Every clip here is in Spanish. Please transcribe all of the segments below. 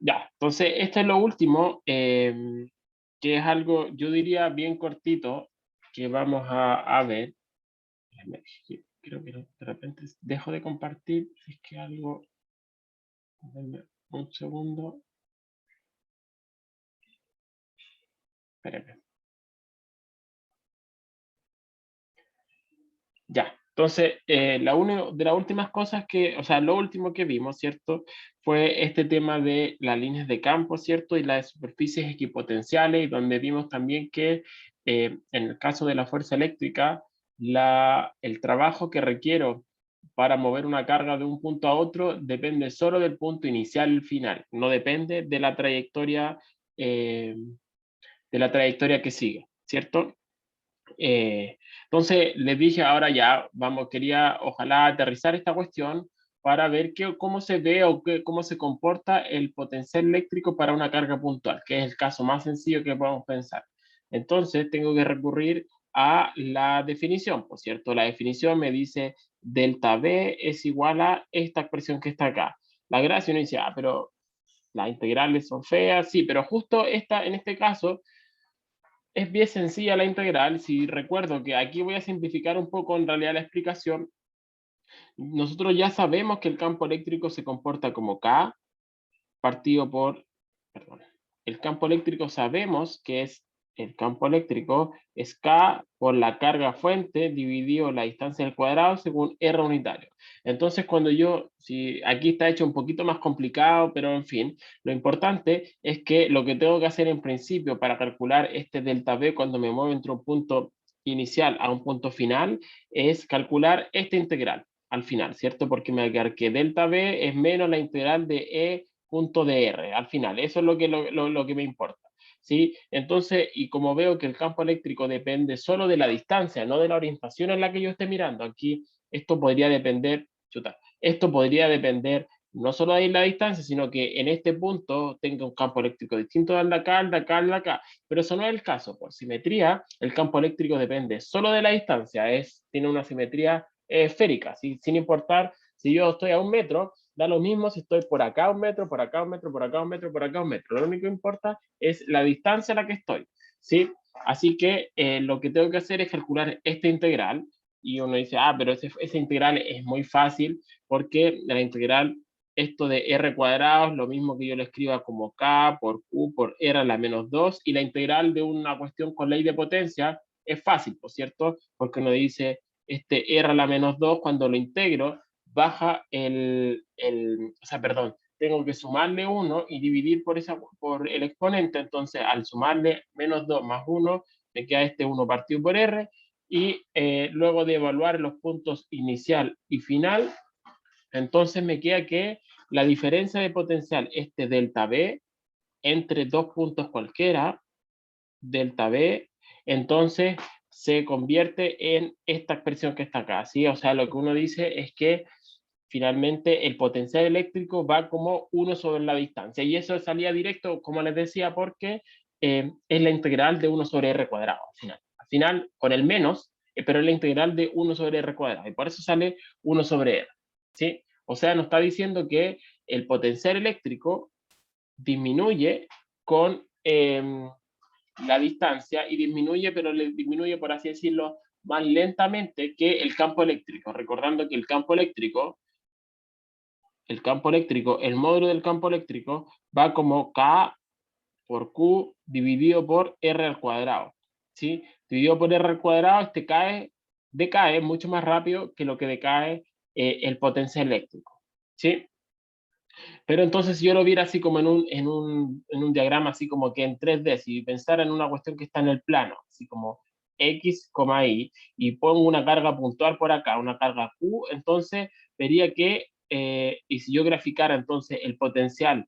Ya, entonces esto es lo último, que es algo, yo diría, bien cortito, que vamos a ver. Déjame, creo que de repente dejo de compartir, si es que algo, denme un segundo, espérame. Ya, entonces, de las últimas cosas que, o sea, lo último que vimos, ¿cierto? Fue este tema de las líneas de campo, ¿cierto? Y las superficies equipotenciales, y donde vimos también que en el caso de la fuerza eléctrica, el trabajo que requiero para mover una carga de un punto a otro depende solo del punto inicial y final, no depende eh, de la trayectoria que sigue, ¿cierto? Entonces les dije, ahora ya, vamos, quería ojalá aterrizar esta cuestión para ver cómo se ve o cómo se comporta el potencial eléctrico para una carga puntual, que es el caso más sencillo que podemos pensar. Entonces tengo que recurrir a la definición, por cierto, la definición me dice delta B es igual a esta expresión que está acá. La gracia uno dice, pero las integrales son feas, sí, pero justo esta, en este caso, es bien sencilla la integral. Si recuerdo que aquí voy a simplificar un poco en realidad la explicación, nosotros ya sabemos que el campo eléctrico se comporta como K partido por, perdón, el campo eléctrico sabemos que es, el campo eléctrico es K por la carga fuente dividido la distancia al cuadrado según R unitario. Entonces, si aquí está hecho un poquito más complicado, pero en fin, lo importante es que lo que tengo que hacer en principio para calcular este delta V cuando me muevo entre un punto inicial a un punto final es calcular esta integral al final, ¿cierto? Porque me va a quedar que delta V es menos la integral de E punto de R al final. Eso es lo que me importa. ¿Sí? Entonces, y como veo que el campo eléctrico depende solo de la distancia, no de la orientación en la que yo esté mirando, aquí esto podría depender, esto podría depender no solo de la distancia, sino que en este punto tenga un campo eléctrico distinto al de acá, al de acá, al de acá. Pero eso no es el caso. Por simetría, el campo eléctrico depende solo de la distancia, tiene una simetría esférica, ¿sí? Sin importar si yo estoy a 1 metro, da lo mismo si estoy por acá 1 metro, por acá 1 metro, por acá 1 metro, por acá 1 metro. Lo único que importa es la distancia a la que estoy, ¿sí? Así que lo que tengo que hacer es calcular esta integral. Y uno dice, pero esa integral es muy fácil porque la integral, esto de r cuadrado es lo mismo que yo le escriba como k por q por r a la menos 2. Y la integral de una cuestión con ley de potencia es fácil, ¿por cierto? Porque uno dice, este r a la menos 2 cuando lo integro, baja o sea, perdón, tengo que sumarle 1 y dividir por el exponente. Entonces, al sumarle menos 2 más 1, me queda este 1 partido por R. Y luego de evaluar los puntos inicial y final, entonces me queda que la diferencia de potencial, este delta B, entre dos puntos cualquiera, delta B, entonces se convierte en esta expresión que está acá, ¿sí? O sea, lo que uno dice es que finalmente el potencial eléctrico va como 1 sobre la distancia. Y eso salía directo, como les decía, porque es la integral de 1 sobre r cuadrado al final. Al final, con el menos, pero es la integral de 1 sobre r cuadrado. Y por eso sale 1 sobre r. ¿Sí? O sea, nos está diciendo que el potencial eléctrico disminuye con la distancia y disminuye, pero le disminuye, por así decirlo, más lentamente que el campo eléctrico. Recordando que el módulo del campo eléctrico va como K por Q dividido por R al cuadrado, ¿sí? Dividido por R al cuadrado, decae mucho más rápido que lo que decae el potencial eléctrico, ¿sí? Pero entonces si yo lo viera así como en un diagrama, así como que en 3D, si pensara en una cuestión que está en el plano, así como X, y pongo una carga puntual por acá, una carga Q, entonces vería que, y si yo graficara entonces el potencial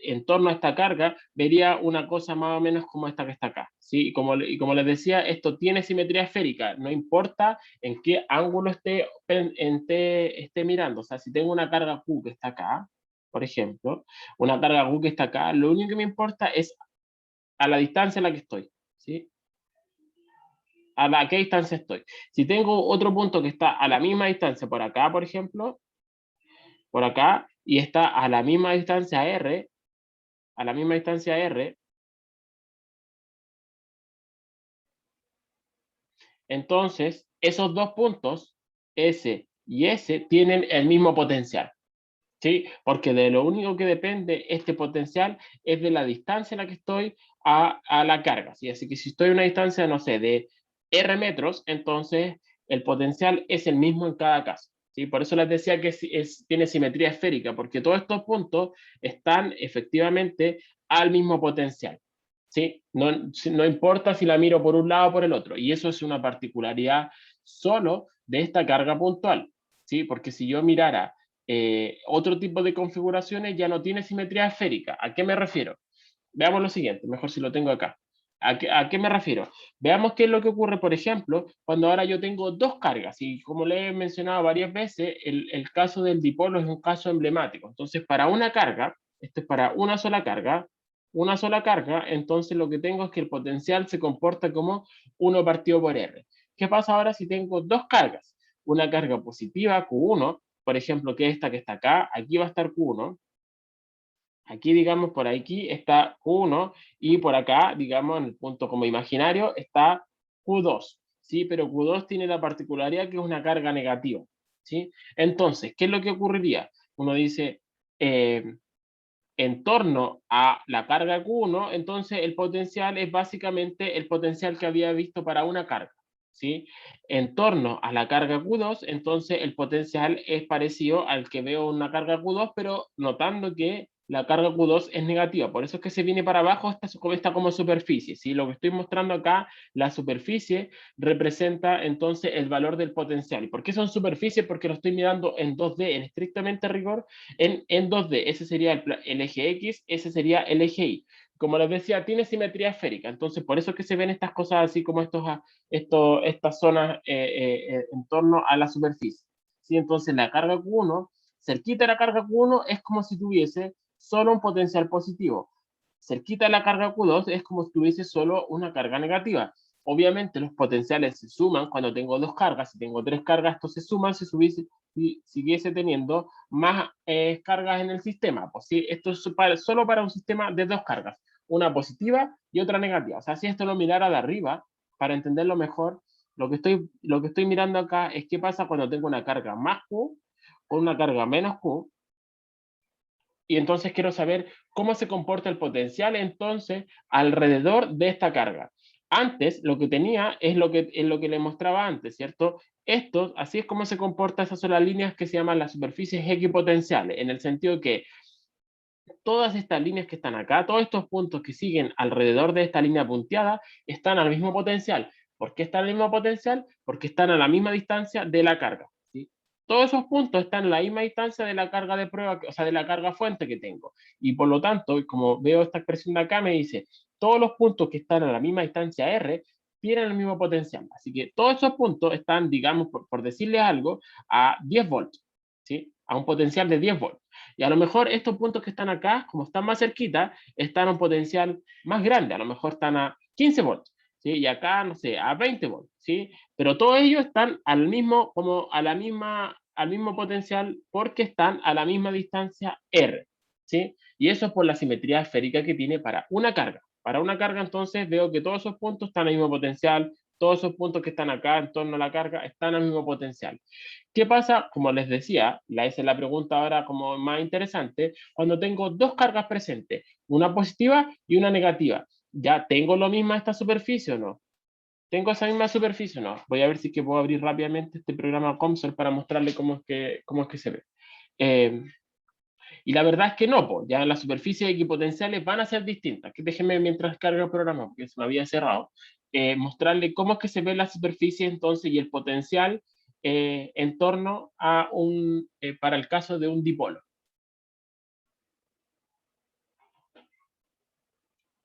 en torno a esta carga, vería una cosa más o menos como esta que está acá, ¿sí? Y como les decía, esto tiene simetría esférica, no importa en qué ángulo esté mirando, o sea, si tengo una carga Q que está acá, por ejemplo, una carga Q que está acá, lo único que me importa es a la distancia en la que estoy, ¿sí? ¿A qué distancia estoy? Si tengo otro punto que está a la misma distancia, por acá, por ejemplo, por acá, y está a la misma distancia R, a la misma distancia R, entonces esos dos puntos, S y S, tienen el mismo potencial. ¿Sí? Porque de lo único que depende este potencial es de la distancia en la que estoy a la carga, ¿sí? Así que si estoy a una distancia, no sé, de R metros, entonces el potencial es el mismo en cada caso, ¿sí? Por eso les decía que tiene simetría esférica, porque todos estos puntos están efectivamente al mismo potencial, ¿sí? No importa si la miro por un lado o por el otro, y eso es una particularidad solo de esta carga puntual, ¿sí? Porque si yo mirara otro tipo de configuraciones ya no tiene simetría esférica. ¿A qué me refiero? Veamos lo siguiente, mejor si lo tengo acá. ¿A qué me refiero? Veamos qué es lo que ocurre, por ejemplo, cuando ahora yo tengo dos cargas. Y como le he mencionado varias veces, el caso del dipolo es un caso emblemático. Entonces, para una carga, esto es para una sola carga, entonces lo que tengo es que el potencial se comporta como 1 partido por R. ¿Qué pasa ahora si tengo dos cargas? Una carga positiva, Q1, por ejemplo, que esta que está acá, aquí va a estar Q1, aquí, digamos, por aquí está Q1 y por acá, digamos, en el punto como imaginario, está Q2, ¿sí? Pero Q2 tiene la particularidad que es una carga negativa, ¿sí? Entonces, ¿qué es lo que ocurriría? Uno dice, en torno a la carga Q1, entonces el potencial es básicamente el potencial que había visto para una carga, ¿sí? En torno a la carga Q2, entonces el potencial es parecido al que veo en una carga Q2, pero notando que la carga Q2 es negativa. Por eso es que se viene para abajo esta como superficie, ¿sí? Lo que estoy mostrando acá, la superficie, representa entonces el valor del potencial. ¿Y por qué son superficies? Porque lo estoy mirando en 2D, en estrictamente rigor, en 2D. Ese sería el eje X, ese sería el eje Y. Como les decía, tiene simetría esférica, entonces por eso es que se ven estas cosas así como estas zonas en torno a la superficie. ¿Sí? Entonces la carga Q1, cerquita de la carga Q1, es como si tuviese solo un potencial positivo. Cerquita de la carga Q2 es como si tuviese solo una carga negativa. Obviamente los potenciales se suman cuando tengo dos cargas. Si tengo tres cargas, esto se suman si siguiese teniendo más cargas en el sistema. Pues sí, esto es solo para un sistema de dos cargas, una positiva y otra negativa. O sea, si esto lo mirara de arriba, para entenderlo mejor, lo que estoy mirando acá es qué pasa cuando tengo una carga más Q o una carga menos Q, y entonces quiero saber cómo se comporta el potencial entonces alrededor de esta carga. Antes lo que tenía es lo que le mostraba antes, ¿cierto? Esto, así es como se comporta, esas son las líneas que se llaman las superficies equipotenciales, en el sentido que todas estas líneas que están acá, todos estos puntos que siguen alrededor de esta línea punteada, están al mismo potencial. ¿Por qué están al mismo potencial? Porque están a la misma distancia de la carga, ¿sí? Todos esos puntos están a la misma distancia de la carga de prueba, o sea, de la carga fuente que tengo. Y por lo tanto, como veo esta expresión de acá, me dice, todos los puntos que están a la misma distancia R tienen el mismo potencial. Así que todos esos puntos están, digamos, por decirles algo, a 10 volts, ¿sí? A un potencial de 10 volts. Y a lo mejor estos puntos que están acá, como están más cerquita, están a un potencial más grande, a lo mejor están a 15 volts, ¿sí? Y acá, no sé, a 20 volts, ¿sí? Pero todos ellos están al mismo potencial porque están a la misma distancia R, ¿sí? Y eso es por la simetría esférica que tiene para una carga. Para una carga, entonces, veo que todos esos puntos están al mismo potencial, todos esos puntos que están acá en torno a la carga están al mismo potencial. ¿Qué pasa? Como les decía, esa es la pregunta ahora como más interesante, cuando tengo dos cargas presentes, una positiva y una negativa. ¿Ya tengo lo mismo esta superficie o no? ¿Tengo esa misma superficie o no? Voy a ver si es que puedo abrir rápidamente este programa COMSOL para mostrarle cómo es que se ve. Eh, y la verdad es que no, pues, ya las superficies equipotenciales van a ser distintas. Que déjenme mientras carga el programa, porque se me había cerrado, mostrarle cómo es que se ve la superficie entonces y el potencial en torno para el caso de un dipolo.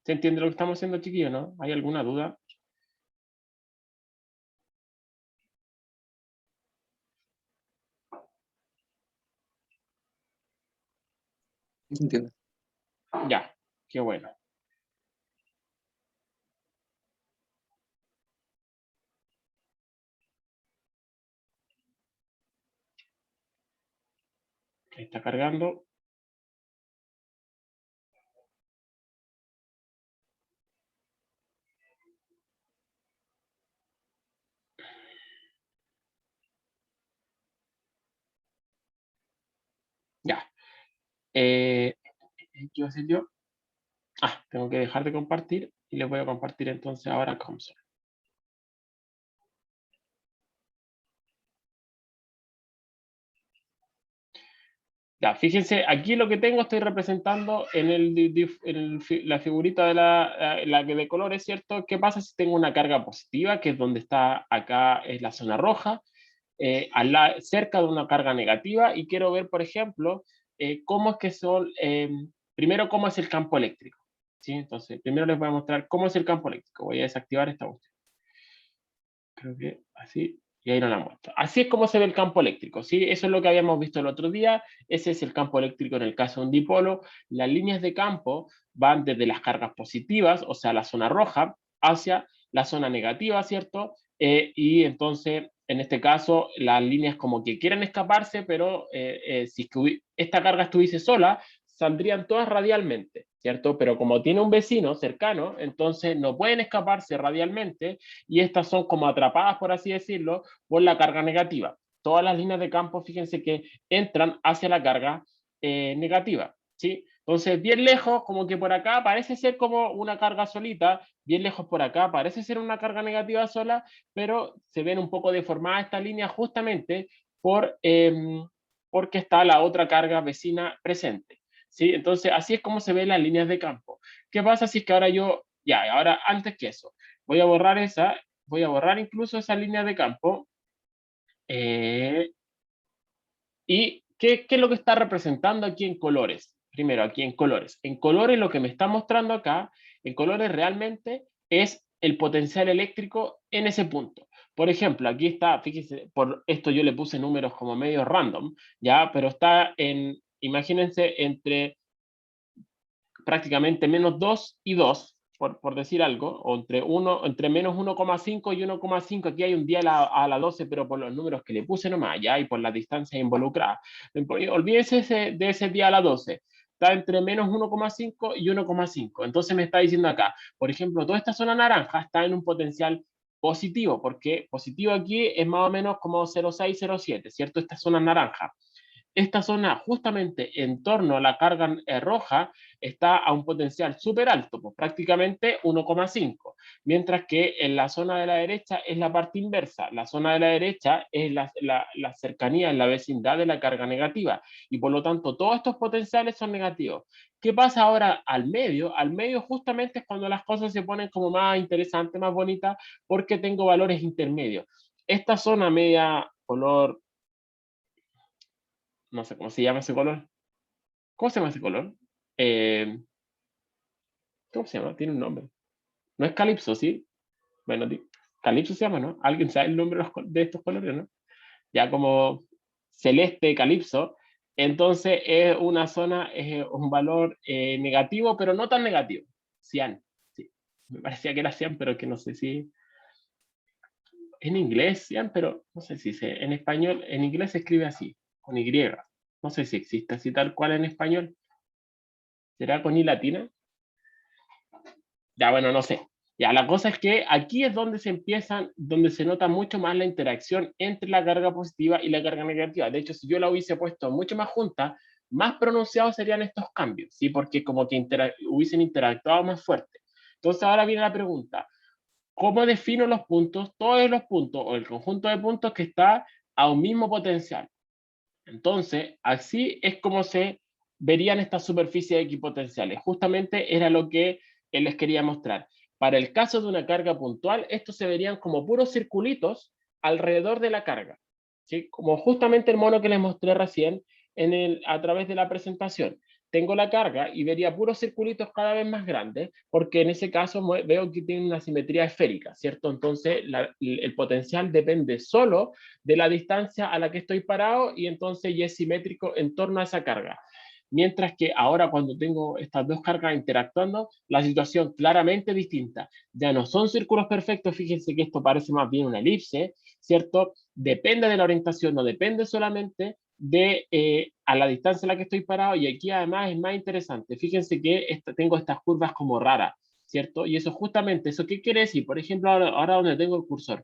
¿Se entiende lo que estamos haciendo, chiquillos, no? ¿Hay alguna duda? Sí, se entiende. Ya, qué bueno. Está cargando. ¿qué iba a decir yo? Tengo que dejar de compartir y les voy a compartir entonces ahora console. Ya, fíjense, aquí lo que tengo estoy representando en la figurita de la que de colores, ¿cierto? ¿Qué pasa si tengo una carga positiva, que es donde está acá, es la zona roja, cerca de una carga negativa, y quiero ver, por ejemplo, cómo es que son, primero, cómo es el campo eléctrico, ¿sí? Entonces, primero les voy a mostrar cómo es el campo eléctrico. Voy a desactivar esta cuestión. Creo que así, y ahí no la muestro. Así es como se ve el campo eléctrico, ¿sí? Eso es lo que habíamos visto el otro día. Ese es el campo eléctrico en el caso de un dipolo. Las líneas de campo van desde las cargas positivas, o sea, la zona roja, hacia la zona negativa, ¿cierto? Y entonces, en este caso, las líneas como que quieren escaparse, pero si es que esta carga estuviese sola, saldrían todas radialmente, ¿cierto? Pero como tiene un vecino cercano, entonces no pueden escaparse radialmente, y estas son como atrapadas, por así decirlo, por la carga negativa. Todas las líneas de campo, fíjense que entran hacia la carga negativa, ¿sí? Entonces, bien lejos, como que por acá parece ser como una carga solita, bien lejos por acá parece ser una carga negativa sola, pero se ven un poco deformadas estas líneas justamente porque está la otra carga vecina presente, ¿sí? Entonces, así es como se ven las líneas de campo. ¿Qué pasa si es que ahora ahora antes que eso, voy a borrar voy a borrar incluso esa línea de campo. ¿Y qué es lo que está representando aquí en colores? Primero, aquí en colores. En colores lo que me está mostrando acá, en colores realmente, es el potencial eléctrico en ese punto. Por ejemplo, aquí está, fíjense, por esto yo le puse números como medio random, ¿ya? Pero está imagínense, entre prácticamente menos 2 y 2, por decir algo, o entre menos 1,5 y 1,5, aquí hay un día a la 12, pero por los números que le puse nomás, ya, y por la distancia involucrada. Olvídense de ese día a la 12. Está entre menos 1,5 y 1,5. Entonces me está diciendo acá, por ejemplo, toda esta zona naranja está en un potencial positivo, porque positivo aquí es más o menos como 0,6, 0,7, ¿cierto? Esta zona naranja. Esta zona, justamente en torno a la carga roja, está a un potencial súper alto, pues prácticamente 1,5, mientras que en la zona de la derecha es la parte inversa. La zona de la derecha es la cercanía, en la vecindad de la carga negativa, y por lo tanto todos estos potenciales son negativos. ¿Qué pasa ahora al medio? Al medio justamente es cuando las cosas se ponen como más interesantes, más bonitas, porque tengo valores intermedios. Esta zona media color, no sé cómo se llama ese color. ¿Cómo se llama ese color? Eh, ¿Cómo se llama? Tiene un nombre. No es calipso, ¿sí? Bueno, calipso se llama, ¿no? ¿Alguien sabe el nombre de estos colores, no? Ya como celeste, calipso. Entonces es una zona, es un valor negativo, pero no tan negativo. Cian, sí. Me parecía que era cian, pero que no sé si... En inglés, cian, pero no sé si en español, en inglés se escribe así, con Y. No sé si existe así tal cual en español. ¿Será con I latina? Ya, bueno, no sé. Ya, la cosa es que aquí es donde donde se nota mucho más la interacción entre la carga positiva y la carga negativa. De hecho, si yo la hubiese puesto mucho más junta, más pronunciados serían estos cambios, ¿sí? Porque como que hubiesen interactuado más fuerte. Entonces ahora viene la pregunta, ¿cómo defino los puntos, todos los puntos o el conjunto de puntos que está a un mismo potencial? Entonces, así es como se verían estas superficies equipotenciales. Justamente era lo que él les quería mostrar. Para el caso de una carga puntual, estos se verían como puros circulitos alrededor de la carga, ¿sí? Como justamente el mono que les mostré recién a través de la presentación. Tengo la carga y vería puros circulitos cada vez más grandes, porque en ese caso veo que tiene una simetría esférica, ¿cierto? Entonces, el potencial depende solo de la distancia a la que estoy parado, y entonces ya es simétrico en torno a esa carga. Mientras que ahora, cuando tengo estas dos cargas interactuando, la situación claramente distinta. Ya no son círculos perfectos, fíjense que esto parece más bien una elipse, ¿cierto? Depende de la orientación, no depende solamente de a la distancia a la que estoy parado, y aquí además es más interesante. Fíjense que tengo estas curvas como raras, ¿cierto? Y eso justamente, ¿eso qué quiere decir? Por ejemplo, ahora donde tengo el cursor,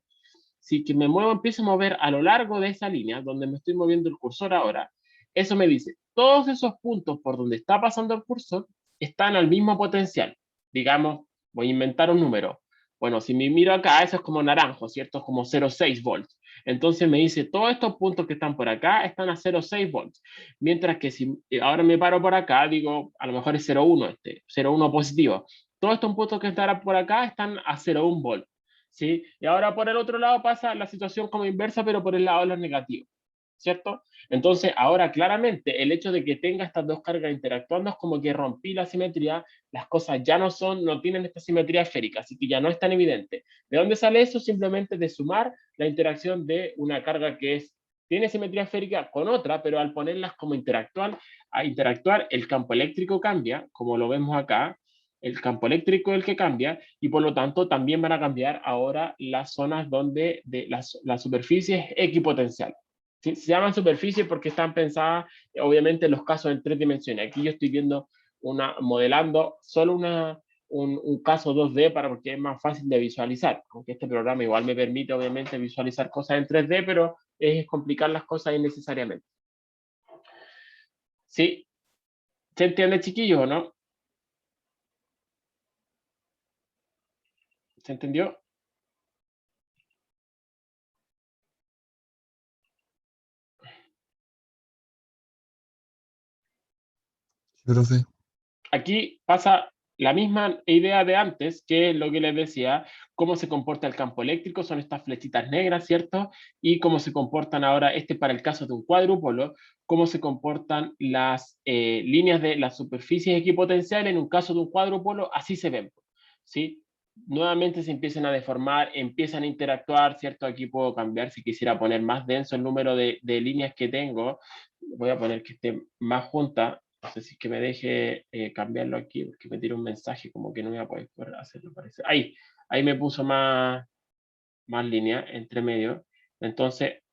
si que me muevo, empiezo a mover a lo largo de esa línea donde me estoy moviendo el cursor ahora, eso me dice, todos esos puntos por donde está pasando el cursor están al mismo potencial. Digamos, voy a inventar un número. Bueno, si me miro acá, eso es como naranjo, ¿cierto? Es como 0,6 volts. Entonces me dice, todos estos puntos que están por acá están a 0,6 volts. Mientras que si ahora me paro por acá, digo, a lo mejor es 0,1 0,1 positivo. Todos estos puntos que están por acá están a 0,1 volts. ¿Sí? Y ahora por el otro lado pasa la situación como inversa, pero por el lado de los negativos, ¿cierto? Entonces, ahora claramente el hecho de que tenga estas dos cargas interactuando es como que rompí la simetría, las cosas ya no tienen esta simetría esférica, así que ya no es tan evidente. ¿De dónde sale eso? Simplemente de sumar la interacción de una carga que tiene simetría esférica con otra, pero al ponerlas como a interactuar, el campo eléctrico cambia, como lo vemos acá, el campo eléctrico es el que cambia, y por lo tanto también van a cambiar ahora las zonas donde las superficies equipotenciales. ¿Sí? Se llaman superficies porque están pensadas, obviamente, en los casos en 3 dimensiones. Aquí yo estoy viendo modelando solo un caso 2D porque es más fácil de visualizar, aunque este programa igual me permite, obviamente, visualizar cosas en 3D, pero es complicar las cosas innecesariamente. ¿Sí? ¿Se entiende, chiquillos, o no? ¿Se entendió? Profe. Aquí pasa la misma idea de antes, que es lo que les decía, cómo se comporta el campo eléctrico, son estas flechitas negras, ¿cierto? Y cómo se comportan ahora, para el caso de un cuadrúpolo, cómo se comportan las líneas de las superficies equipotenciales en un caso de un cuadrúpolo, así se ven, ¿sí? Nuevamente se empiezan a deformar, empiezan a interactuar, ¿cierto? Aquí puedo cambiar, si quisiera poner más denso el número de líneas que tengo, voy a poner que esté más junta. No sé si es que me deje cambiarlo aquí, porque me tira un mensaje como que no voy a poder hacerlo, parece. Ahí me puso más línea entre medio. Entonces,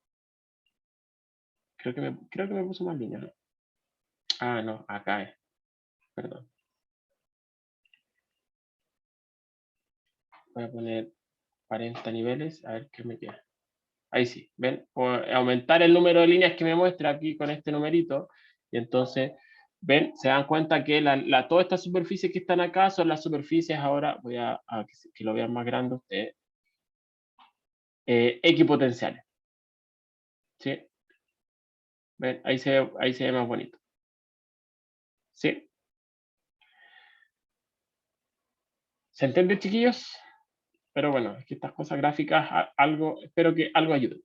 creo que me puso más línea, ¿no? Ah, no, acá es. Perdón. Voy a poner 40 niveles, a ver qué me queda. Ahí sí, ¿ven? Puedo aumentar el número de líneas que me muestra aquí con este numerito. Y entonces, ¿ven? Se dan cuenta que todas estas superficies que están acá son las superficies, ahora voy a que lo vean más grande ustedes, equipotenciales. ¿Sí? ¿Ven? Ahí se ve más bonito. ¿Sí? ¿Se entiende, chiquillos? Pero bueno, es que estas cosas gráficas, espero que algo ayude.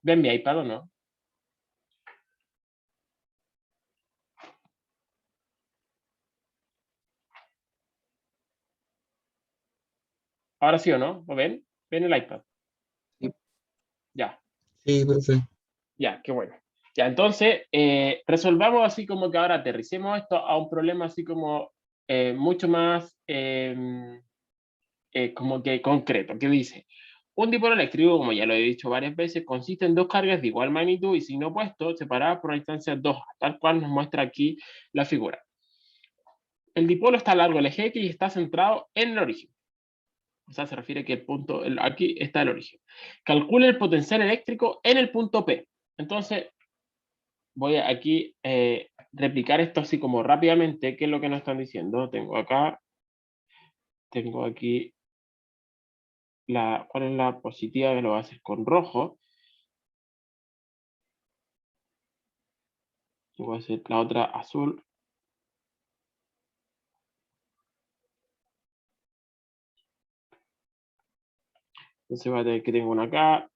¿Ven mi iPad o no? ¿Ahora sí o no? ¿Lo ven? ¿Ven el iPad? Sí. Ya. Sí, profe. Ya, qué bueno. Ya, entonces, resolvamos así como que ahora aterricemos esto a un problema así como mucho más como que concreto, que dice, un dipolo eléctrico, como ya lo he dicho varias veces, consiste en dos cargas de igual magnitud y signo opuesto, separadas por una distancia 2, tal cual nos muestra aquí la figura. El dipolo está a largo del eje X y está centrado en el origen. O sea, se refiere que aquí está el origen. Calcule el potencial eléctrico en el punto P. Entonces, voy a aquí replicar esto así como rápidamente, qué es lo que nos están diciendo. Tengo aquí cuál es la positiva, que lo voy a hacer con rojo. Y voy a hacer la otra azul. Entonces voy a tener que tengo una acá,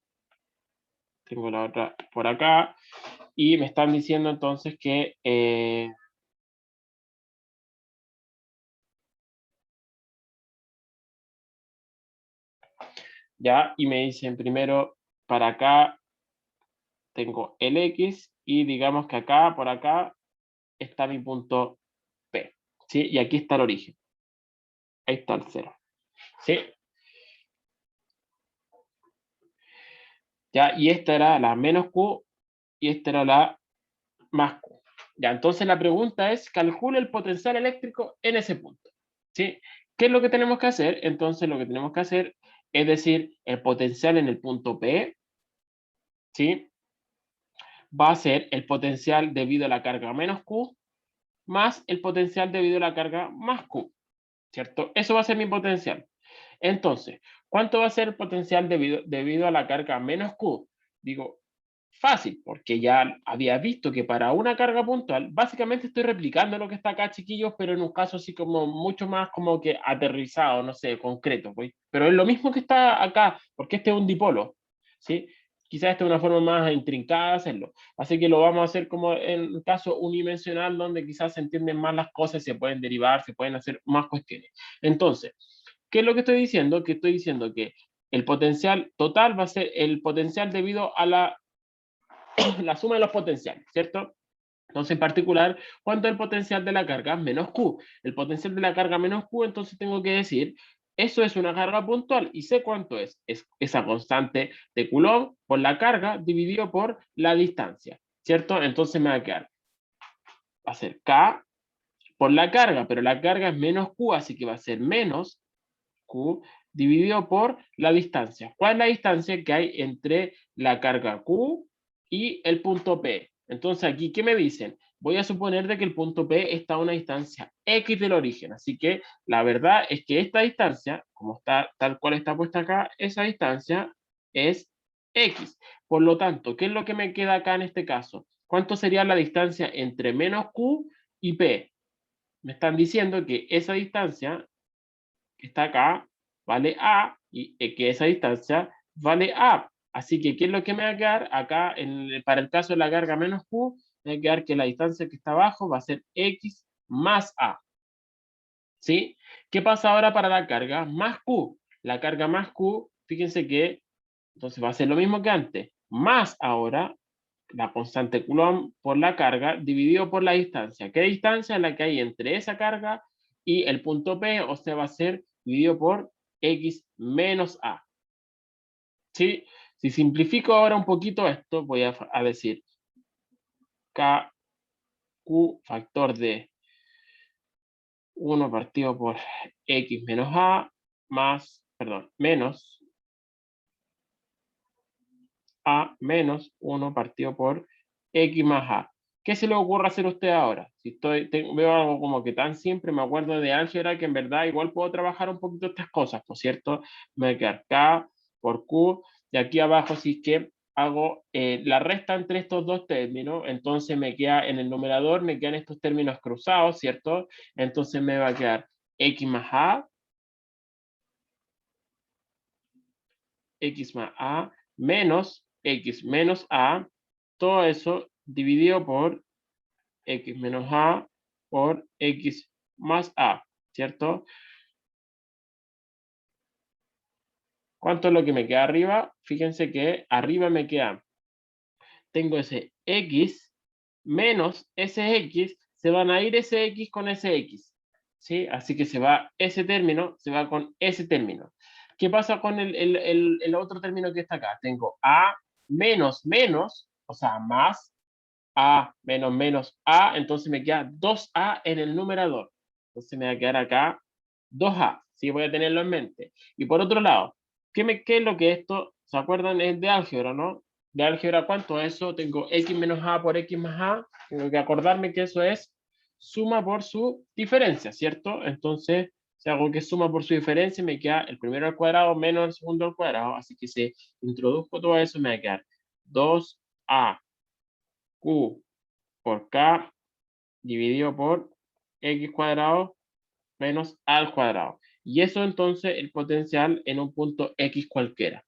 tengo la otra por acá, y me están diciendo entonces que ya, y me dicen primero, para acá tengo el X, y digamos que acá, por acá, está mi punto P, ¿sí? Y aquí está el origen. Ahí está el 0, ¿sí? Ya, y esta era la menos Q, y esta era la más Q. Ya, entonces la pregunta es, calcula el potencial eléctrico en ese punto, ¿sí? ¿Qué es lo que tenemos que hacer? Entonces lo que tenemos que hacer es decir, el potencial en el punto P, ¿sí? Va a ser el potencial debido a la carga menos Q más el potencial debido a la carga más Q, ¿cierto? Eso va a ser mi potencial. Entonces, ¿cuánto va a ser el potencial debido a la carga menos Q? Digo, fácil, porque ya había visto que para una carga puntual, básicamente estoy replicando lo que está acá, chiquillos, pero en un caso así como mucho más como que aterrizado, no sé, concreto, ¿sí? Pero es lo mismo que está acá, porque este es un dipolo, ¿sí? Quizás esta es una forma más intrincada de hacerlo. Así que lo vamos a hacer como en un caso unidimensional, donde quizás se entienden más las cosas, se pueden derivar, se pueden hacer más cuestiones. Entonces, ¿qué es lo que estoy diciendo? Que estoy diciendo que el potencial total va a ser el potencial debido a la suma de los potenciales, ¿cierto? Entonces, en particular, ¿cuánto es el potencial de la carga? Menos Q. El potencial de la carga menos Q, entonces tengo que decir, eso es una carga puntual y sé cuánto es. Es esa constante de Coulomb por la carga dividido por la distancia, ¿cierto? Entonces me va a quedar, va a ser K por la carga, pero la carga es menos Q, así que va a ser menos Q dividido por la distancia. ¿Cuál es la distancia que hay entre la carga Q y el punto P? Entonces aquí, ¿qué me dicen? Voy a suponer de que el punto P está a una distancia X del origen. Así que la verdad es que esta distancia, como está tal cual está puesta acá, esa distancia es X. Por lo tanto, ¿qué es lo que me queda acá en este caso? ¿Cuánto sería la distancia entre menos Q y P? Me están diciendo que esa distancia que está acá vale A y que esa distancia vale A. Así que, ¿qué es lo que me va a quedar? Acá, para el caso de la carga menos Q, me va a quedar que la distancia que está abajo va a ser X más A. ¿Sí? ¿Qué pasa ahora para la carga más Q? La carga más Q, fíjense que entonces va a ser lo mismo que antes, más ahora la constante Coulomb por la carga dividido por la distancia. ¿Qué distancia es la que hay entre esa carga y el punto P? O sea, va a ser dividido por X menos A. ¿Sí? Si simplifico ahora un poquito esto, voy a decir KQ factor de 1 partido por X menos A más, perdón, menos A menos 1 partido por X más A. ¿Qué se le ocurre hacer a usted ahora? Si veo algo como que tan simple, me acuerdo de álgebra, que en verdad igual puedo trabajar un poquito estas cosas, ¿por cierto? Me va a quedar K por Q, y aquí abajo si es que hago la resta entre estos dos términos, entonces me queda en el numerador, me quedan estos términos cruzados, ¿cierto? Entonces me va a quedar X más A menos X menos A, todo eso dividido por X menos A por X más A, ¿cierto? ¿Cuánto es lo que me queda arriba? Fíjense que arriba me queda, tengo ese X menos ese X, se van a ir ese X con ese X, ¿sí? Así que se va ese término, se va con ese término. ¿Qué pasa con el otro término que está acá? Tengo A menos menos, o sea, más A menos menos A, entonces me queda 2A en el numerador. Entonces me va a quedar acá 2A, ¿sí? Voy a tenerlo en mente. Y por otro lado, ¿qué es lo que esto, se acuerdan? Es de álgebra, ¿no? De álgebra, ¿cuánto es eso? Tengo X menos A por X más A. Tengo que acordarme que eso es suma por su diferencia, ¿cierto? Entonces, si hago que suma por su diferencia, me queda el primero al cuadrado menos el segundo al cuadrado. Así que si introduzco todo eso, me va a quedar 2A Q por K dividido por X cuadrado menos A al cuadrado. Y eso entonces el potencial en un punto X cualquiera,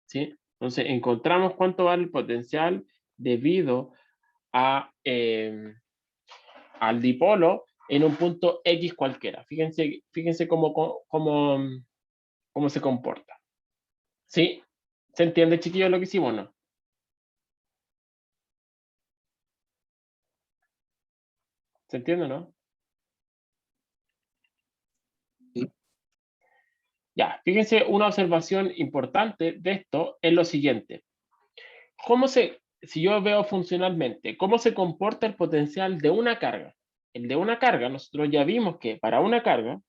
¿sí? Entonces encontramos cuánto vale el potencial debido a, al dipolo en un punto X cualquiera. Fíjense cómo se comporta. ¿Sí? ¿Se entiende, chiquillos, lo que hicimos, no? ¿Se entiende, no? Sí. Ya, fíjense, una observación importante de esto es lo siguiente. Si yo veo funcionalmente, ¿cómo se comporta el potencial de una carga? El de una carga, nosotros ya vimos que para una carga,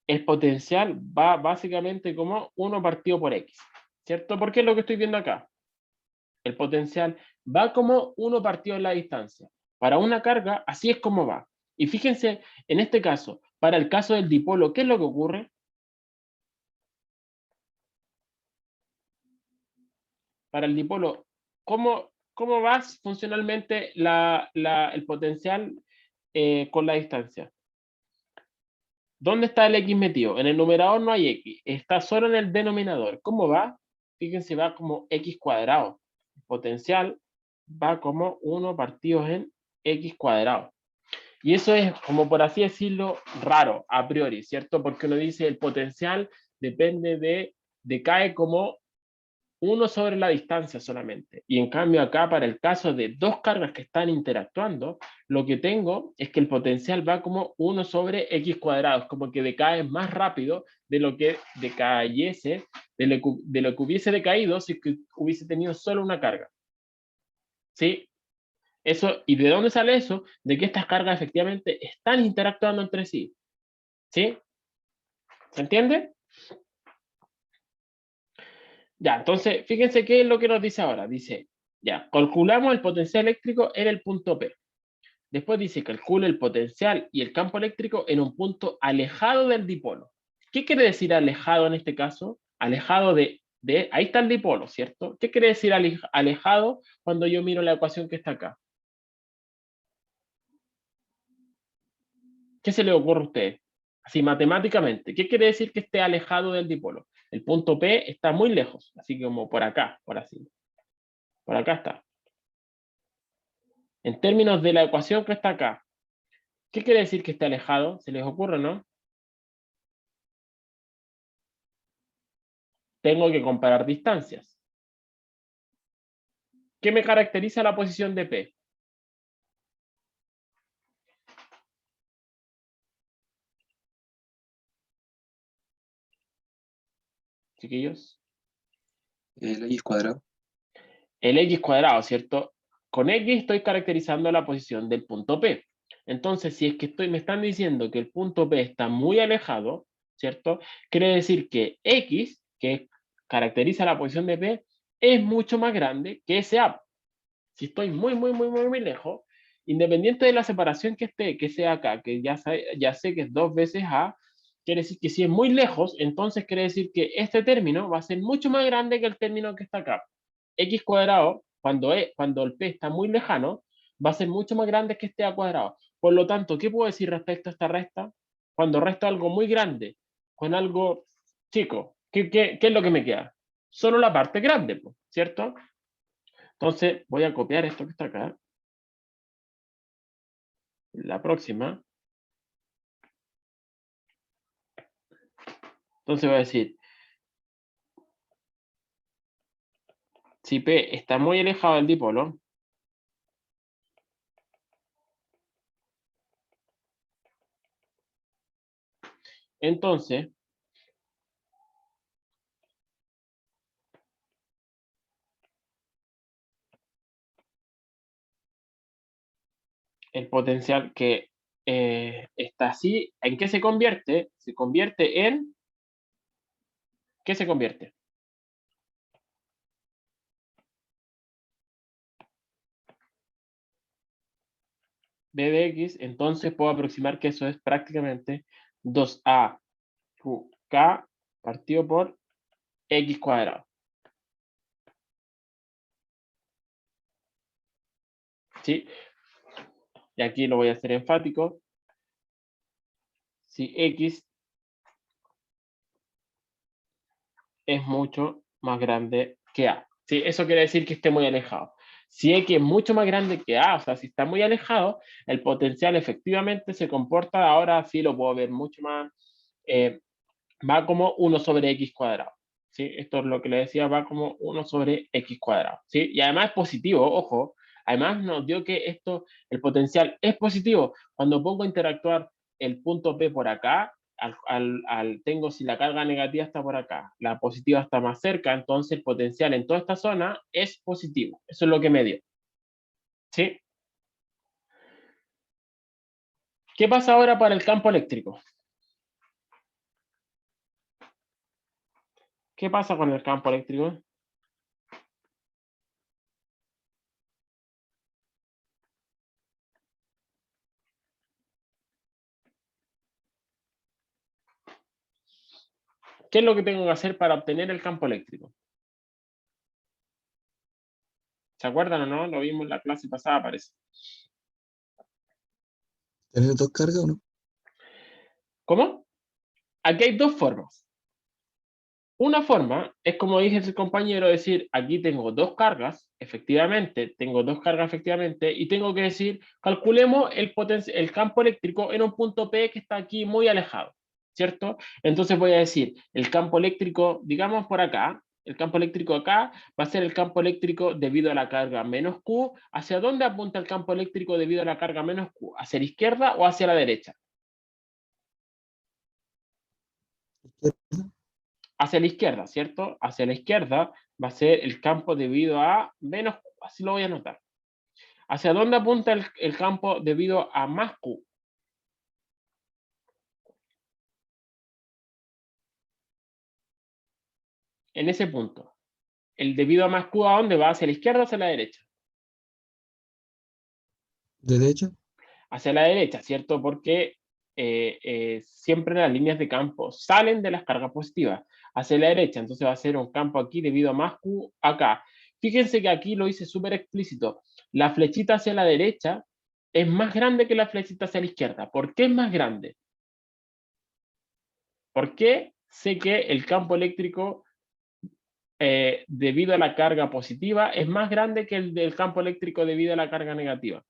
el potencial va básicamente como 1 partido por X, ¿cierto? Porque es lo que estoy viendo acá. El potencial va como 1 partido en la distancia. Para una carga, así es como va. Y fíjense, en este caso, para el caso del dipolo, ¿qué es lo que ocurre? Para el dipolo, ¿cómo va funcionalmente el potencial con la distancia? ¿Dónde está el X metido? En el numerador no hay X, está solo en el denominador. ¿Cómo va? Fíjense, va como X cuadrado. El potencial va como 1 partido en X cuadrado. Y eso es, como por así decirlo, raro a priori, ¿cierto? Porque uno dice el potencial depende decae como 1 sobre la distancia solamente. Y en cambio acá, para el caso de dos cargas que están interactuando, lo que tengo es que el potencial va como 1 sobre x cuadrados, como que decae más rápido de lo que decayese, de lo que hubiese decaído si que hubiese tenido solo una carga. ¿Sí? Eso, ¿y de dónde sale eso? De que estas cargas efectivamente están interactuando entre sí. ¿Sí? ¿Se entiende? Ya, entonces, fíjense qué es lo que nos dice ahora. Dice, ya, calculamos el potencial eléctrico en el punto P. Después dice, calcula el potencial y el campo eléctrico en un punto alejado del dipolo. ¿Qué quiere decir alejado en este caso? Alejado ahí está el dipolo, ¿cierto? ¿Qué quiere decir alejado cuando yo miro la ecuación que está acá? ¿Qué se le ocurre a usted? Así matemáticamente, ¿qué quiere decir que esté alejado del dipolo? El punto P está muy lejos, así como por acá, por así. Por acá está. En términos de la ecuación que está acá, ¿qué quiere decir que esté alejado? ¿Se les ocurre, no? Tengo que comparar distancias. ¿Qué me caracteriza la posición de P? Chiquillos. El X cuadrado. El X cuadrado, ¿cierto? Con X estoy caracterizando la posición del punto P. Entonces, si es que me están diciendo que el punto P está muy alejado, ¿cierto? Quiere decir que X, que caracteriza la posición de P, es mucho más grande que ese A. Si estoy muy lejos, independiente de la separación que esté, que sea acá, que ya sé que es 2 veces A, quiere decir que si es muy lejos, entonces quiere decir que este término va a ser mucho más grande que el término que está acá. X cuadrado, cuando el P está muy lejano, va a ser mucho más grande que este A cuadrado. Por lo tanto, ¿qué puedo decir respecto a esta resta? Cuando resto algo muy grande con algo chico, ¿qué es lo que me queda? Solo la parte grande, ¿cierto? Entonces voy a copiar esto que está acá. La próxima. Entonces voy a decir, si P está muy alejado del dipolo, entonces el potencial que está así, ¿en qué se convierte? Se convierte en... ¿Qué se convierte? B de X, entonces puedo aproximar que eso es prácticamente 2A K partido por X cuadrado. ¿Sí? Y aquí lo voy a hacer enfático. Si X es mucho más grande que A. ¿Sí? Eso quiere decir que esté muy alejado. Si X es mucho más grande que A, o sea, si está muy alejado, el potencial efectivamente se comporta, ahora sí lo puedo ver mucho más, va como 1 sobre X cuadrado. ¿Sí? Esto es lo que le decía, va como 1 sobre X cuadrado. ¿Sí? Y además es positivo, ojo, además nos dio que el potencial es positivo. Cuando pongo a interactuar el punto P por acá, tengo si la carga negativa está por acá, la positiva está más cerca, entonces el potencial en toda esta zona es positivo. Eso es lo que me dio. ¿Sí? ¿Qué pasa ahora para el campo eléctrico? ¿Qué pasa con el campo eléctrico? ¿Qué es lo que tengo que hacer para obtener el campo eléctrico? ¿Se acuerdan o no? Lo vimos en la clase pasada, parece. ¿Tener dos cargas o no? ¿Cómo? Aquí hay dos formas. Una forma es, como dije el compañero, decir, aquí tengo dos cargas, efectivamente, tengo dos cargas efectivamente, y tengo que decir, calculemos el campo eléctrico en un punto P que está aquí muy alejado, ¿cierto? Entonces voy a decir, el campo eléctrico, digamos por acá, el campo eléctrico acá va a ser el campo eléctrico debido a la carga menos Q. ¿Hacia dónde apunta el campo eléctrico debido a la carga menos Q? ¿Hacia la izquierda o hacia la derecha? Izquierda. Hacia la izquierda, ¿cierto? Hacia la izquierda va a ser el campo debido a menos Q, así lo voy a anotar. ¿Hacia dónde apunta el campo debido a más Q? En ese punto. El debido a más Q, ¿a dónde va? ¿Hacia la izquierda o hacia la derecha? Derecha. Hacia la derecha, ¿cierto? Porque siempre las líneas de campo salen de las cargas positivas hacia la derecha, entonces va a ser un campo aquí debido a más Q acá. Fíjense que aquí lo hice súper explícito. La flechita hacia la derecha es más grande que la flechita hacia la izquierda. ¿Por qué es más grande? Porque sé que el campo eléctrico debido a la carga positiva es más grande que el del campo eléctrico debido a la carga negativa.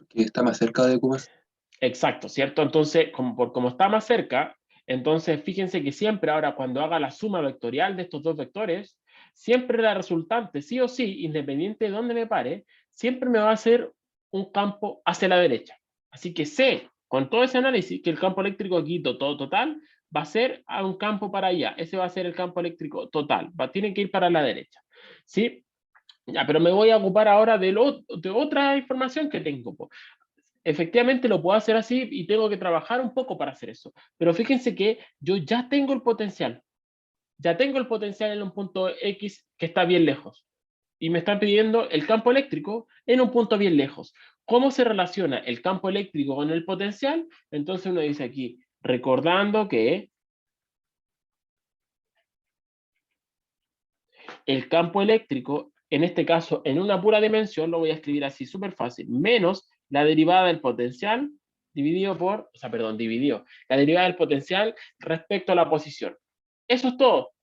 Que está más cerca de Q más. Exacto, ¿cierto? Entonces, como está más cerca, entonces fíjense que siempre ahora cuando haga la suma vectorial de estos dos vectores, siempre la resultante, sí o sí, independiente de dónde me pare, siempre me va a hacer un campo hacia la derecha. Así que sé, con todo ese análisis, que el campo eléctrico aquí todo total va a ser a un campo para allá. Ese va a ser el campo eléctrico total. Tiene que ir para la derecha. ¿Sí? Ya, pero me voy a ocupar ahora de otra información que tengo. Efectivamente lo puedo hacer así y tengo que trabajar un poco para hacer eso. Pero fíjense que yo ya tengo el potencial. Ya tengo el potencial en un punto X que está bien lejos. Y me están pidiendo el campo eléctrico en un punto bien lejos. ¿Cómo se relaciona el campo eléctrico con el potencial? Entonces uno dice aquí, recordando que el campo eléctrico, en este caso, en una pura dimensión, lo voy a escribir así súper fácil, menos la derivada del potencial dividido por, o sea, perdón, dividido, la derivada del potencial respecto a la posición. Eso es todo.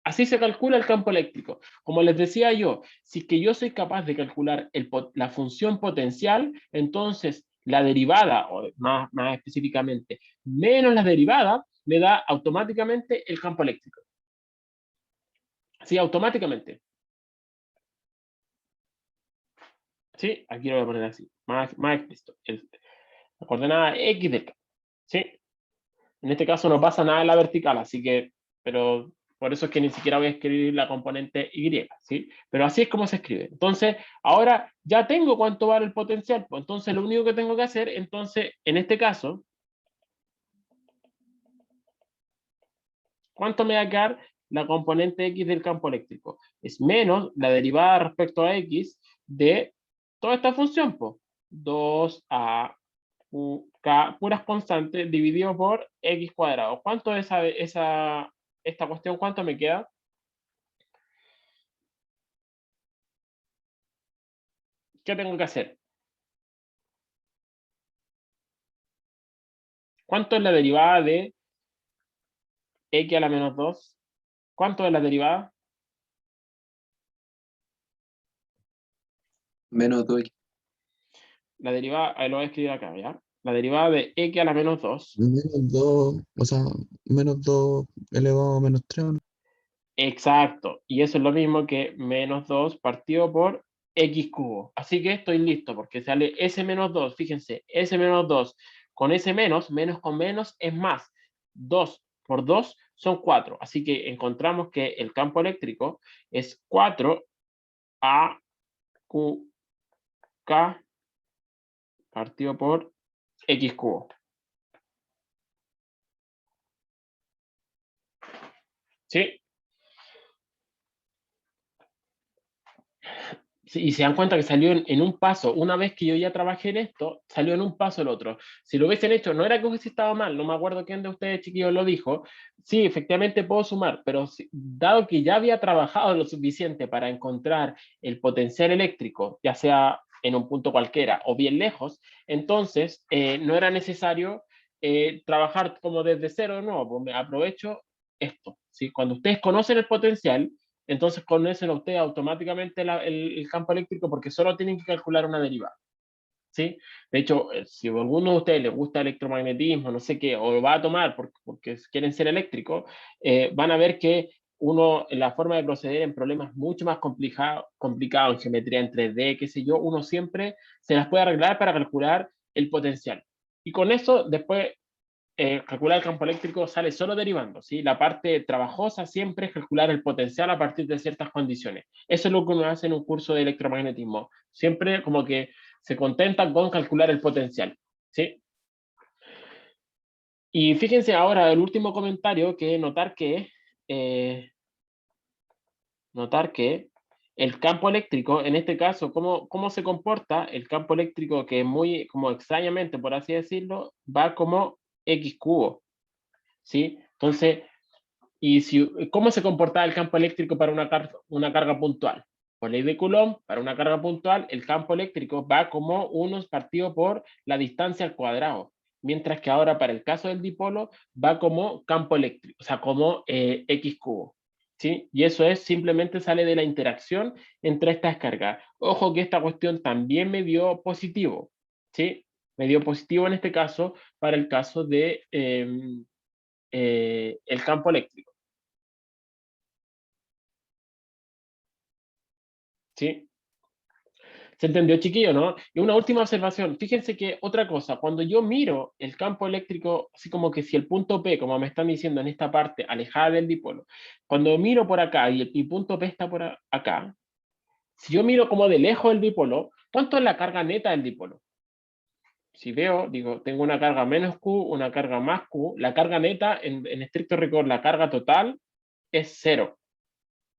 Así se calcula el campo eléctrico. Como les decía yo, si es que yo soy capaz de calcular la función potencial, entonces la derivada, o más específicamente, menos la derivada, me da automáticamente el campo eléctrico. Sí, automáticamente. ¿Sí? Aquí lo voy a poner así, más explícito. La coordenada X del campo. ¿Sí? En este caso no pasa nada en la vertical, así que, pero por eso es que ni siquiera voy a escribir la componente Y, ¿sí? Pero así es como se escribe. Entonces, ahora ya tengo cuánto vale el potencial, pues entonces lo único que tengo que hacer, entonces, en este caso, ¿cuánto me va a quedar la componente X del campo eléctrico? Es menos la derivada respecto a X de toda esta función, pues. 2a K, puras constantes, dividido por X cuadrado. ¿Cuánto es esta cuestión? ¿Cuánto me queda? ¿Qué tengo que hacer? ¿Cuánto es la derivada de X a la menos 2? ¿Cuánto es la derivada? Menos 2X. La derivada, ahí lo voy a escribir acá, ¿ya? La derivada de X a la menos 2. Menos 2, o sea, menos 2 elevado a menos 3, ¿o no? Exacto. Y eso es lo mismo que menos 2 partido por X cubo. Así que estoy listo porque sale S menos 2. Fíjense, S menos 2 con S menos, menos con menos es más. 2 por 2 son 4. Así que encontramos que el campo eléctrico es 4 A Q K partido por X cubo. ¿sí? Sí, y se dan cuenta que salió en un paso, una vez que yo ya trabajé en esto, salió en un paso el otro. Si lo hubiesen hecho, no era que hubiese estado mal, no me acuerdo quién de ustedes chiquillos lo dijo, sí, efectivamente puedo sumar, pero dado que ya había trabajado lo suficiente para encontrar el potencial eléctrico, ya sea en un punto cualquiera o bien lejos, entonces no era necesario trabajar como desde cero de nuevo, pues me aprovecho esto, ¿sí? Cuando ustedes conocen el potencial, entonces conocen a ustedes automáticamente el campo eléctrico porque solo tienen que calcular una derivada, ¿sí? De hecho, si a alguno de ustedes les gusta electromagnetismo, no sé qué, o lo va a tomar porque quieren ser eléctricos, van a ver que la forma de proceder en problemas mucho más complicados, en geometría en 3D, qué sé yo, uno siempre se las puede arreglar para calcular el potencial. Y con eso, después calcular el campo eléctrico sale solo derivando, ¿sí? La parte trabajosa siempre es calcular el potencial a partir de ciertas condiciones. Eso es lo que uno hace en un curso de electromagnetismo. Siempre como que se contenta con calcular el potencial, ¿sí? Y fíjense ahora el último comentario, que eh, notar que el campo eléctrico, en este caso, ¿cómo se comporta? El campo eléctrico, que muy, como extrañamente, por así decirlo, va como X cubo, ¿sí? Entonces, ¿cómo se comporta el campo eléctrico para una carga puntual? Por ley de Coulomb, para una carga puntual, el campo eléctrico va como 1 partido por la distancia al cuadrado, mientras que ahora para el caso del dipolo va como campo eléctrico, o sea, como X cubo. ¿Sí? Y eso simplemente sale de la interacción entre estas cargas. Ojo que esta cuestión también me dio positivo, ¿sí? Me dio positivo en este caso para el caso de el campo eléctrico. ¿Sí? ¿Se entendió, chiquillo, no? Y una última observación. Fíjense que otra cosa, cuando yo miro el campo eléctrico, así como que si el punto P, como me están diciendo en esta parte, alejada del dipolo, cuando miro por acá y mi punto P está por acá, si yo miro como de lejos el dipolo, ¿cuánto es la carga neta del dipolo? Si veo, digo, tengo una carga menos Q, una carga más Q, la carga neta, en estricto rigor, la carga total es cero.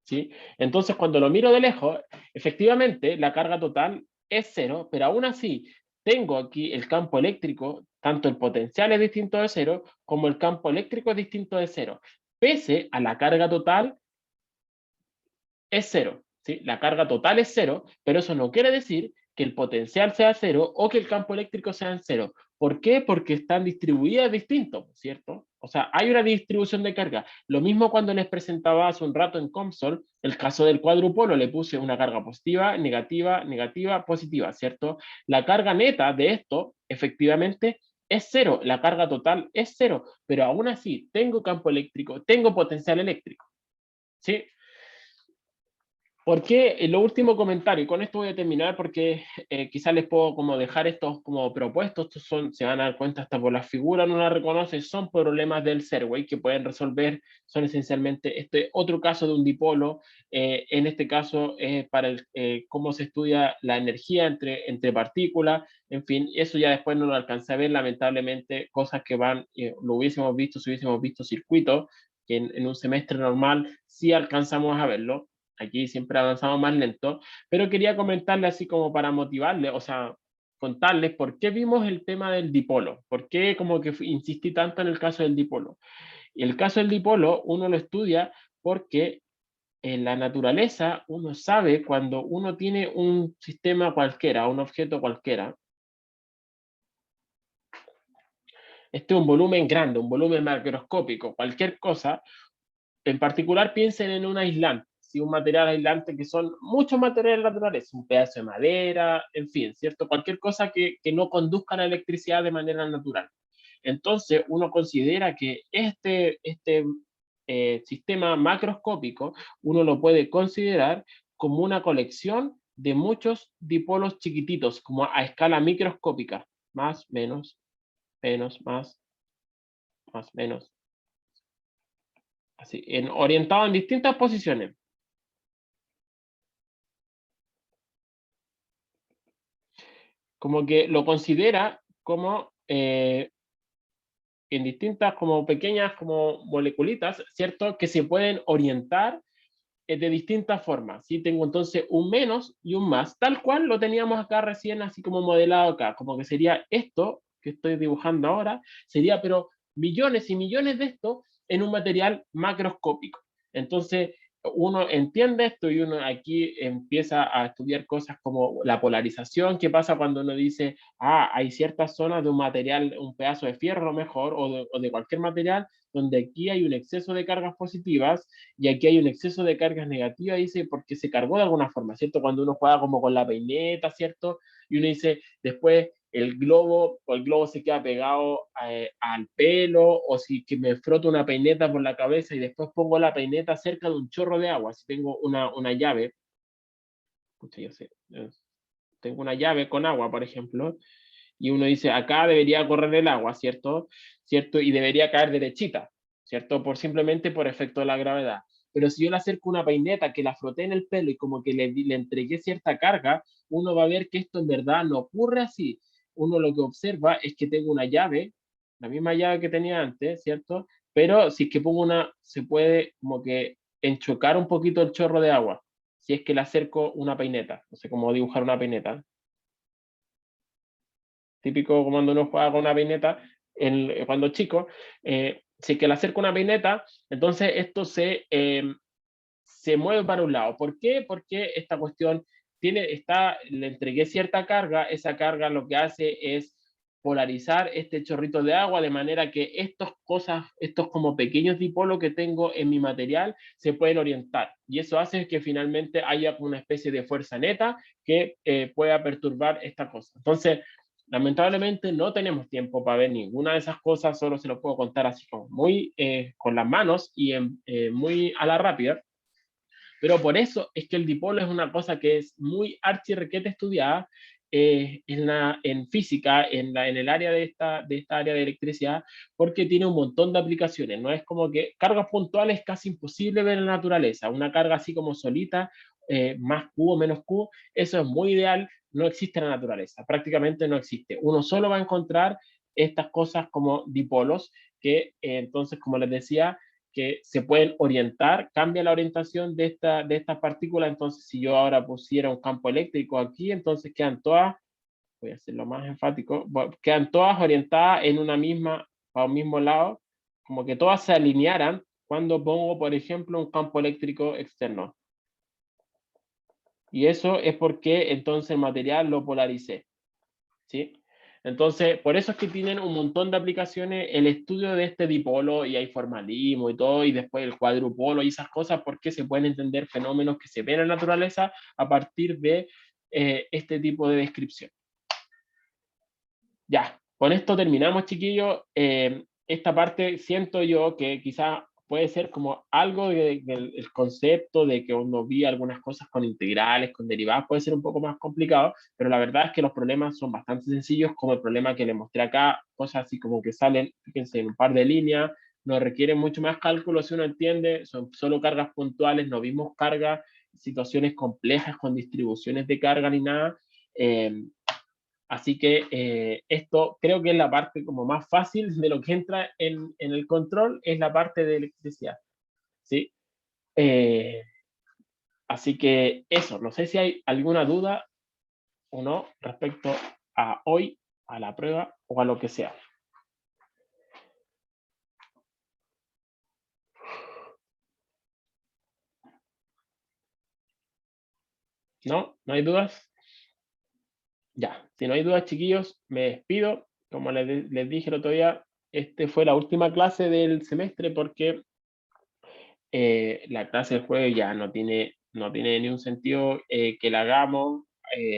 ¿Sí? Entonces, cuando lo miro de lejos, efectivamente la carga total es cero, pero aún así tengo aquí el campo eléctrico, tanto el potencial es distinto de cero, como el campo eléctrico es distinto de cero. Pese a la carga total es cero, ¿sí? La carga total es cero, pero eso no quiere decir que el potencial sea cero o que el campo eléctrico sea en cero. ¿Por qué? Porque están distribuidas distintos, ¿cierto? O sea, hay una distribución de carga. Lo mismo cuando les presentaba hace un rato en COMSOL, el caso del cuadrupolo, le puse una carga positiva, negativa, negativa, positiva, ¿cierto? La carga neta de esto, efectivamente, es cero. La carga total es cero, pero aún así tengo campo eléctrico, tengo potencial eléctrico, ¿sí? ¿Por qué? Lo último comentario, y con esto voy a terminar porque quizás les puedo como dejar estos como propuestos, estos son, se van a dar cuenta hasta por la figura, no la reconoce, son problemas del Serway que pueden resolver, son esencialmente este otro caso de un dipolo, en este caso para cómo se estudia la energía entre partículas, en fin, eso ya después no lo alcancé a ver, lamentablemente, cosas que van, lo hubiésemos visto si hubiésemos visto circuitos, que en un semestre normal sí alcanzamos a verlo. Aquí siempre avanzamos más lento, pero quería comentarle así como para motivarle, o sea, contarles por qué vimos el tema del dipolo, por qué como que insistí tanto en el caso del dipolo. Y el caso del dipolo uno lo estudia porque en la naturaleza uno sabe cuando uno tiene un sistema cualquiera, un objeto cualquiera, este es un volumen grande, un volumen macroscópico, cualquier cosa. En particular, piensen en un aislante, ¿sí? Un material aislante que son muchos materiales naturales, un pedazo de madera, en fin, ¿cierto? Cualquier cosa que no conduzca la electricidad de manera natural. Entonces, uno considera que este sistema macroscópico, uno lo puede considerar como una colección de muchos dipolos chiquititos, como a escala microscópica, más, menos, más, menos, así, orientado en distintas posiciones. Como que lo considera como en distintas como pequeñas como moleculitas, ¿cierto? Que se pueden orientar de distintas formas. ¿Sí? Tengo entonces un menos y un más, tal cual lo teníamos acá recién, así como modelado acá, como que sería esto que estoy dibujando ahora, sería pero millones y millones de esto en un material macroscópico. Entonces, uno entiende esto y uno aquí empieza a estudiar cosas como la polarización, qué pasa cuando uno dice, ah, hay ciertas zonas de un material, un pedazo de fierro mejor, o de cualquier material, donde aquí hay un exceso de cargas positivas y aquí hay un exceso de cargas negativas, dice, porque se cargó de alguna forma, ¿cierto? Cuando uno juega como con la peineta, ¿cierto? Y uno dice, después el globo, o el globo se queda pegado al pelo, o si que me froto una peineta por la cabeza y después pongo la peineta cerca de un chorro de agua, si tengo una llave, escucha, yo sé, tengo una llave con agua, por ejemplo, y uno dice, acá debería correr el agua, ¿cierto? ¿Cierto? Y debería caer derechita, ¿cierto? Simplemente por efecto de la gravedad. Pero si yo le acerco una peineta que la froté en el pelo y como que le entregué cierta carga, uno va a ver que esto en verdad no ocurre así. Uno lo que observa es que tengo una llave, la misma llave que tenía antes, ¿cierto? Pero si es que pongo una, se puede como que enchocar un poquito el chorro de agua, si es que le acerco una peineta, no sé cómo dibujar una peineta, típico cuando uno juega con una peineta, cuando chico, si es que le acerco una peineta, entonces esto se mueve para un lado. ¿Por qué? Porque esta cuestión le entregué cierta carga, esa carga lo que hace es polarizar este chorrito de agua de manera que estos como pequeños dipolos que tengo en mi material se pueden orientar y eso hace que finalmente haya una especie de fuerza neta que pueda perturbar esta cosa. Entonces, lamentablemente no tenemos tiempo para ver ninguna de esas cosas, solo se lo puedo contar así como muy con las manos y muy a la rápida. Pero por eso es que el dipolo es una cosa que es muy archirrequete estudiada en física, en el área de esta área de electricidad, porque tiene un montón de aplicaciones. No es como que cargas puntuales es casi imposible ver en la naturaleza. Una carga así como solita, más Q o menos Q, eso es muy ideal, no existe en la naturaleza, prácticamente no existe. Uno solo va a encontrar estas cosas como dipolos, que entonces, como les decía, que se pueden orientar, cambia la orientación de estas partículas, entonces si yo ahora pusiera un campo eléctrico aquí, entonces quedan todas, voy a hacerlo más enfático, quedan todas orientadas en una misma, a un mismo lado, como que todas se alinearan cuando pongo, por ejemplo, un campo eléctrico externo. Y eso es porque entonces el material lo polaricé, ¿sí? Entonces, por eso es que tienen un montón de aplicaciones el estudio de este dipolo y hay formalismo y todo, y después el cuadrupolo y esas cosas, porque se pueden entender fenómenos que se ven en la naturaleza a partir de este tipo de descripción. Ya, con esto terminamos, chiquillos. Esta parte siento yo que quizá puede ser como algo del concepto de que uno vi algunas cosas con integrales, con derivadas, puede ser un poco más complicado, pero la verdad es que los problemas son bastante sencillos, como el problema que les mostré acá, cosas así como que salen, fíjense, en un par de líneas, no requieren mucho más cálculo si uno entiende, son solo cargas puntuales, no vimos cargas, situaciones complejas con distribuciones de carga ni nada. Así que esto creo que es la parte como más fácil de lo que entra en el control, es la parte de electricidad. ¿Sí? Eh, así que eso, no sé si hay alguna duda o no respecto a hoy, a la prueba o a lo que sea. ¿No? ¿No hay dudas? Ya, si no hay dudas, chiquillos, me despido. Como les dije el otro día, este fue la última clase del semestre porque la clase del jueves ya no tiene ni un sentido que la hagamos.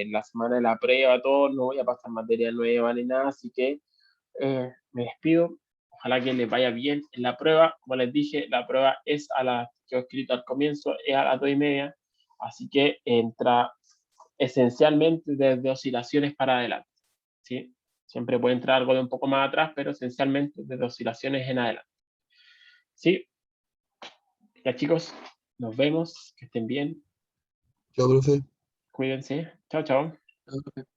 La semana de la prueba, todo, no voy a pasar materia nueva ni nada, así que me despido. Ojalá que les vaya bien en la prueba. Como les dije, la prueba es a las que he escrito al comienzo, es a las 2:30, así que entra esencialmente desde oscilaciones para adelante. ¿Sí? Siempre puede entrar algo de un poco más atrás, pero esencialmente desde oscilaciones en adelante. ¿Sí? Ya chicos, nos vemos, que estén bien, Chao, profe. cuídense, chao, chao. Chao, profe.